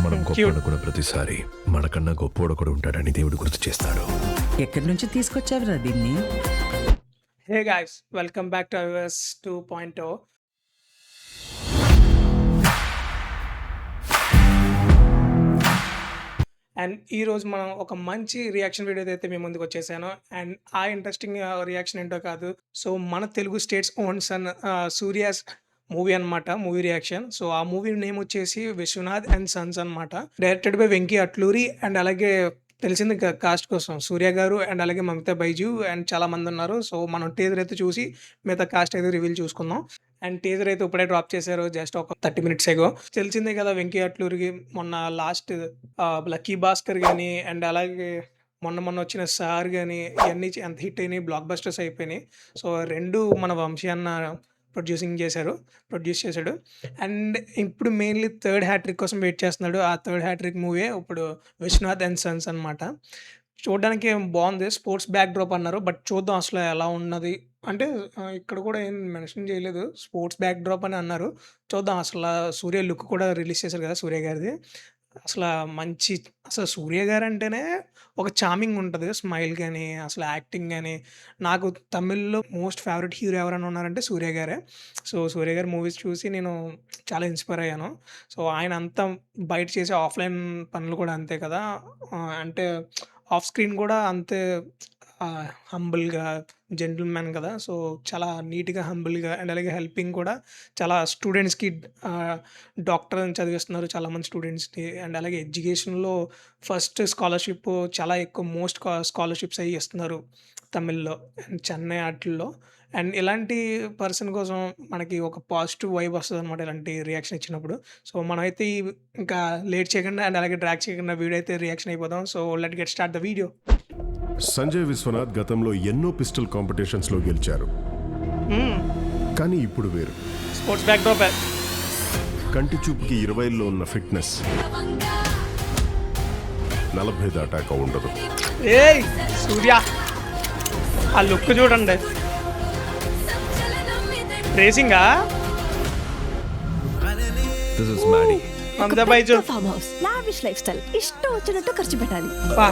మనం గొప్ప క్యూట్. అనుకున్న ప్రతిసారి మనకన్నా గొప్పోడు కూడా ఉంటాడని దేవుడు గుర్తు చేస్తాడు. ఎక్కడి నుంచి తీసుకొచ్చావురా దీన్ని? Hey guys, welcome back to iOS 2.0. And ఈరోజు మనం ఒక మంచి రియాక్షన్ వీడియో అయితే మేము ముందుకు వచ్చేసాను. అండ్ ఆ ఇంట్రెస్టింగ్ రియాక్షన్ ఏంటో కాదు. సో మన Telugu states own son Surya's movie అనమాట. Movie reaction. సో ఆ మూవీ నేమ్ వచ్చేసి విశ్వనాథ్ అండ్ సన్స్ అనమాట. Directed by Venky Atluri. And అలాగే తెలిసింది కాస్ట్ కోసం సూర్య గారు అండ్ అలాగే మమతా బైజు అండ్ చాలా మంది ఉన్నారు. సో మనం టీజర్ అయితే చూసి మిగతా కాస్ట్ అయితే రివీల్ చూసుకుందాం. అండ్ టీజర్ అయితే ఇప్పుడే డ్రాప్ చేశారు జస్ట్ ఒక 30 minutes ఎగో. తెలిసిందే కదా వెంకీ అట్లూరికి మొన్న లాస్ట్ లక్కీ భాస్కర్ కానీ అండ్ అలాగే మొన్న వచ్చిన సార్ కానీ ఇవన్నీ ఎంత హిట్ అయినాయి, బ్లాక్ బస్టర్స్ అయిపోయినాయి. సో రెండు మన వంశీ అన్న ప్రొడ్యూస్ చేశాడు. అండ్ ఇప్పుడు మెయిన్లీ థర్డ్ హ్యాట్రిక్ కోసం వెయిట్ చేస్తున్నాడు. ఆ థర్డ్ హ్యాట్రిక్ మూవీ ఇప్పుడు విశ్వనాథ్ అండ్ సన్స్ అనమాట. చూడడానికి బాగుంది. స్పోర్ట్స్ బ్యాక్ డ్రాప్ అన్నారు. బట్ చూద్దాం అసలు ఎలా ఉన్నది అంటే ఇక్కడ కూడా ఏం మెన్షన్ చేయలేదు. స్పోర్ట్స్ బ్యాక్ డ్రాప్ అని అన్నారు. చూద్దాం అసలు సూర్య లుక్ కూడా రిలీజ్ చేశారు కదా సూర్య గారిది. అసలు సూర్య గారు అంటేనే ఒక చార్మింగ్ ఉంటుంది. స్మైల్ కానీ అసలు యాక్టింగ్ కానీ. నాకు తమిళ్లో మోస్ట్ ఫేవరెట్ హీరో ఎవరైనా ఉన్నారంటే సూర్య గారే. సో సూర్య గారి మూవీస్ చూసి నేను చాలా ఇన్స్పైర్ అయ్యాను. సో ఆయన అంతా బయట చేసే ఆఫ్లైన్ పనులు కూడా అంతే కదా. అంటే ఆఫ్ స్క్రీన్ కూడా అంతే హంబుల్గా జెంటిల్‌మ్యాన్ కదా. సో చాలా నీట్‌గా, హంబుల్‌గా అండ్ అలాగే హెల్పింగ్ కూడా చాలా స్టూడెంట్స్‌కి డాక్టర్ అని చదివిస్తున్నారు చాలామంది స్టూడెంట్స్‌కి. అండ్ అలాగే ఎడ్యుకేషన్‌లో ఫస్ట్ స్కాలర్‌షిప్ చాలా ఎక్కువ మోస్ట్ స్కాలర్‌షిప్స్ అయ్యి ఇస్తున్నారు తమిళ్‌లో అండ్ చెన్నై ఆటిల్లో. అండ్ ఇలాంటి పర్సన్ కోసం మనకి ఒక పాజిటివ్ వైబ్ వస్తదనమాట ఇలాంటి రియాక్షన్ ఇచ్చినప్పుడు. సో మనమైతే ఇంకా లేట్ చేయకుండా అండ్ అలాగే డ్రాగ్ చేయకుండా వీడియో అయితే రియాక్షన్ అయిపోదాం. So let get start the video. Sanjay Viswanath గతంలో ఎన్నో పిస్టల్ కాంపిటీషన్స్లో గెలిచారు. కానీ ఇప్పుడు వేరు. Sports backdrop. కంటి చూపుకి 20లో ఉన్న ఫిట్నెస్ 40 దాటాక ఉండదు. ఏయ్ సూర్య, ఆ లుక్ చూడండి. రేసింగా this is Maddy. Mamitha Baiju. Farm house, lavish lifestyle, ఇష్టం వచ్చినట్టు ఖర్చు పెట్టాలి. వా,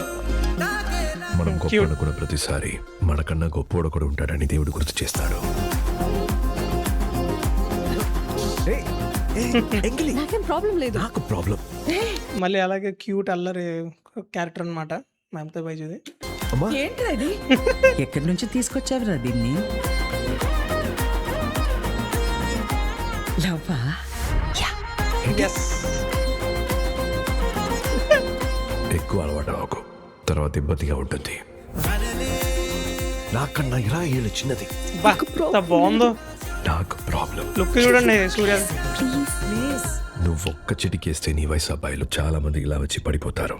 మనం గొప్ప Cute. అనుకున్న ప్రతిసారి మనకన్నా గొప్పోడు కూడా ఉంటాడని దేవుడు గుర్తు చేస్తాడు. నాకేం ప్రాబ్లం లేదు. నాకు ప్రాబ్లం. మళ్ళీ అలాగే క్యూట్ అల్లరి క్యారెక్టర్ అనమాట మమతా బైజుది. అమ్మా, ఏంట్రా ఇది? ఎక్కడి నుంచి తీసుకొచ్చావురా దీన్ని? లవ్వా? ఎస్. ఎక్కువ అలవాటు అవ్వకు, తర్వాత ఇబ్బందిగా ఉంటుంది. నాకన్నా 20 ఏళ్ళు చిన్నది. బా, ఎంత బాగుందో నాకు ప్రాబ్లం. లుక్ చూడండి సూర్య. ప్లీజ్ నువ్వు ఒక్క చిటికేస్తే నీ వయసు అబ్బాయిలు చాలా మంది ఇలా వచ్చి పడిపోతారు.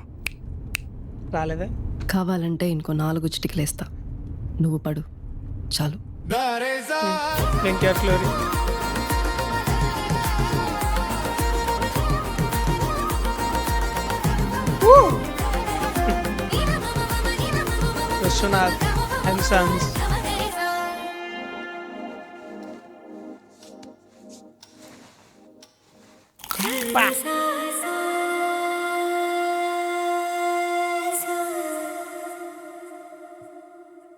రాలేదా? కావాలంటే ఇంకో 4 చిటికలేస్తా, నువ్వు పడు చాలు. Venky Atluri. Viswanath and sons.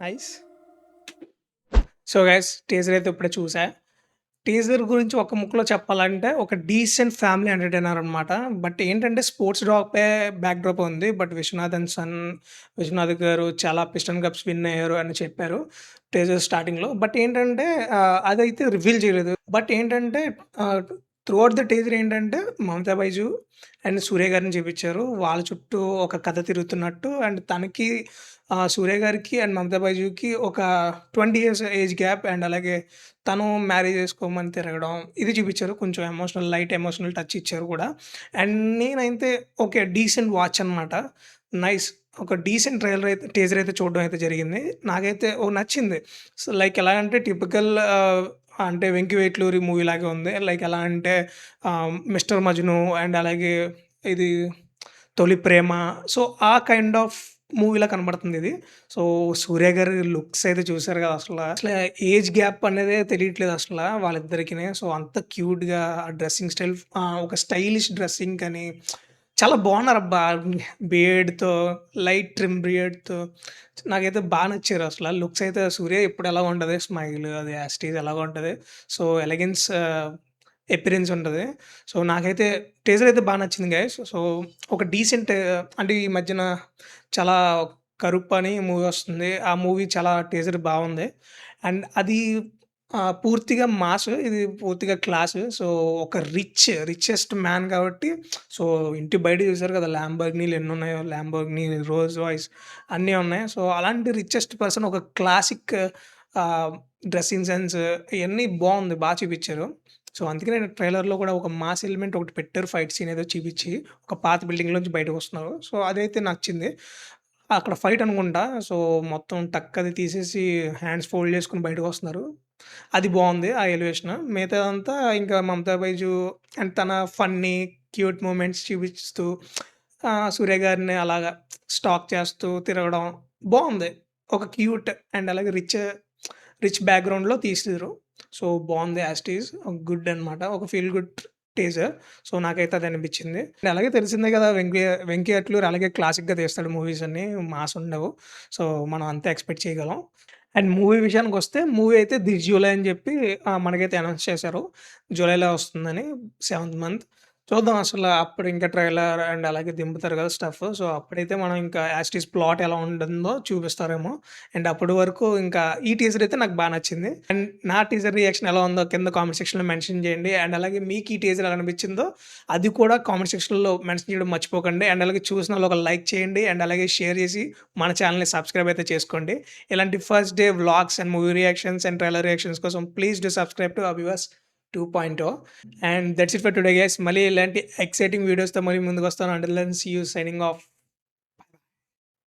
Nice. So guys, teaser అయితే ఇప్పుడే చూసా. టీజర్ గురించి ఒక ముక్కలో చెప్పాలంటే ఒక డీసెంట్ ఫ్యామిలీ ఎంటర్టైనర్ అనమాట. బట్ ఏంటంటే స్పోర్ట్స్ బ్యాక్ డ్రాప్ ఉంది. బట్ విశ్వనాథ్ గారు చాలా పిస్టన్ కప్స్ విన్ అయ్యారు అని చెప్పారు టీజర్ స్టార్టింగ్లో. బట్ ఏంటంటే అదైతే రివీల్ చేయలేదు. బట్ ఏంటంటే త్రూ అవుట్ ద టీజర్ ఏంటంటే మమతా బైజు అండ్ సూర్య గారిని చూపించారు. వాళ్ళ చుట్టూ ఒక కథ తిరుగుతున్నట్టు. అండ్ తనకి సూర్య గారికి అండ్ మమతా బైజుకి ఒక 20 years ఏజ్ గ్యాప్. అండ్ అలాగే తను మ్యారేజ్ చేసుకోమని తిరగడం ఇది చూపించారు. కొంచెం లైట్ ఎమోషనల్ టచ్ ఇచ్చారు కూడా. అండ్ నేనైతే ఓకే, డీసెంట్ వాచ్ అనమాట. నైస్. ఒక డీసెంట్ టీజర్ అయితే చూడడం అయితే జరిగింది. నాకైతే నచ్చింది. సో లైక్ ఎలా అంటే టిపికల్ అంటే వెంకీ వేట్లూరి మూవీ లాగే ఉంది. లైక్ ఎలా అంటే మిస్టర్ మజ్ను అండ్ అలాగే ఇది తొలి ప్రేమ. సో ఆ కైండ్ ఆఫ్ మూవీలా కనబడుతుంది ఇది. సో సూర్య గారి లుక్స్ అయితే చూసారు కదా. అసలు ఏజ్ గ్యాప్ అనేది తెలియట్లేదు అసలు వాళ్ళిద్దరికి. సో అంత క్యూట్గా డ్రెస్సింగ్ స్టైల్, ఒక స్టైలిష్ డ్రెస్సింగ్ కానీ చాలా బాగున్నారబ్బా! బియర్డ్‌తో, లైట్ ట్రిమ్ బియర్డ్‌తో నాకైతే నచ్చారు అసల. లుక్స్ అయితే సూర్య ఎప్పుడు ఎలాగ ఉంటది. స్మైల్ అది యాజ్ ఇట్ ఈజ్ ఎలాగో ఉంటది. సో, ఎలగెన్స్ అపియరెన్స్ ఉంటది. సో, నాకైతే టీజర్ అయితే నచ్చింది గైస్. సో, ఒక డీసెంట్ అంటే ఈ మధ్యన చాలా 'కరుప్' అని మూవీ వస్తుంది. ఆ మూవీ చాలా టీజర్ బావుంది. అండ్ అది పూర్తిగా మాస్. ఇది పూర్తిగా క్లాస్. సో, ఒక రిచెస్ట్ మ్యాన్ కాబట్టి సో, ఇంటి బయట చూసారు కదా! ల్యాంబోర్గినీలు ఎన్నున్నాయో. ల్యాంబోర్గినీ, రోల్స్ రాయ్స్ అన్నీ ఉన్నాయి. సో, అలాంటి రిచెస్ట్ పర్సన్ ఒక క్లాసిక్ డ్రెస్సింగ్ సెన్స్ ఇయన్నీ బావుంది. చూపిచ్చారు. సో, అందుకే నేను ట్రైలర్‌లో కూడా ఒక మాస్ ఎలిమెంట్ ఒకటి పెట్టారు. ఫైట్ సీన్ ఏదో చూపిచ్చి, ఒక పాత బిల్డింగ్‌లోంచి బయటకొస్తున్నారు. సో, అదైతే నచ్చింది. అక్కడ ఫైట్ అనుకుంటా. సో, మొత్తం టక్ అది తీసేసి హ్యాండ్స్ ఫోల్డ్ చేసుకొని బయటకొస్తున్నారు. అది బావుంది. ఆ ఎలివేషన్. మిగతాదంతా ఇంకా 'మమతా బైజు' అండ్ తన ఫన్నీ, క్యూట్ మూమెంట్స్ చూపిస్తూ సూర్య గారిని అలాగా స్టాక్ చేస్తూ తిరగడం బావుంది. ఒక క్యూట్ అండ్ అలాగే రిచ్ బ్యాక్‌గ్రౌండ్‌లో తీసిర్రు. సో, బావుంది యాజ్ ఇట్ ఈజ్. గుడ్ అనమాట. ఒక ఫీల్ గుడ్ టీజర్. సో, నాకైతే అది అనిపించింది. అండ్ అలాగే తెలిసిందే కదా! వెంకీ అట్లూరి అలాగే క్లాసిక్‌గా తీస్తాడు మూవీస్ అన్నీ. మాస్ ఉండవు. సో, మనం అంతే ఎక్స్‌పెక్ట్ చేయగలం. అండ్ మూవీ విషయానికొస్తే మూవీ అయితే దిస్ జూలై అని చెప్పి మనకైతే అనౌన్స్ చేశారు. జూలైలో వస్తుందని 7th మంత్. చూద్దాం అసలు అప్పుడు ఇంకా ట్రైలర్ అండ్ అలాగే దింపుతారు కదా స్టఫ్. సో, అప్పుడైతే మనం ఇంకా యాజ్ ఇట్ ఈజ్ ప్లాట్ ఎలా ఉంటుందో చూపిస్తారేమో. అండ్ అప్పటి వరకు ఇంకా ఈ టీజర్ అయితే నాకు నచ్చింది. అండ్ నా టీజర్ రియాక్షన్ ఎలా ఉందో కింద కామెంట్ సెక్షన్‌లో మెన్షన్ చేయండి. అండ్ అలాగే మీకు ఈ టీజర్ ఎలా అనిపించిందో అది కూడా కామెంట్ సెక్షన్‌లో మెన్షన్ చేయడం మర్చిపోకండి. అండ్ అలాగే చూసినోళ్ళు ఒక లైక్ చేయండి. అండ్ అలాగే షేర్ చేసి మన ఛానెల్‌ని సబ్స్క్రైబ్ అయితే చేసుకోండి. ఇలాంటి first day vlogs and movie reactions and trailer reactions కోసం please do subscribe to Abhivas 2.0 and that's it for today guys. మళ్ళీ ఇలాంటి ఎక్సైటింగ్ వీడియోస్‌తో మళ్ళీ ముందుకొస్తాను. Until then see you signing of.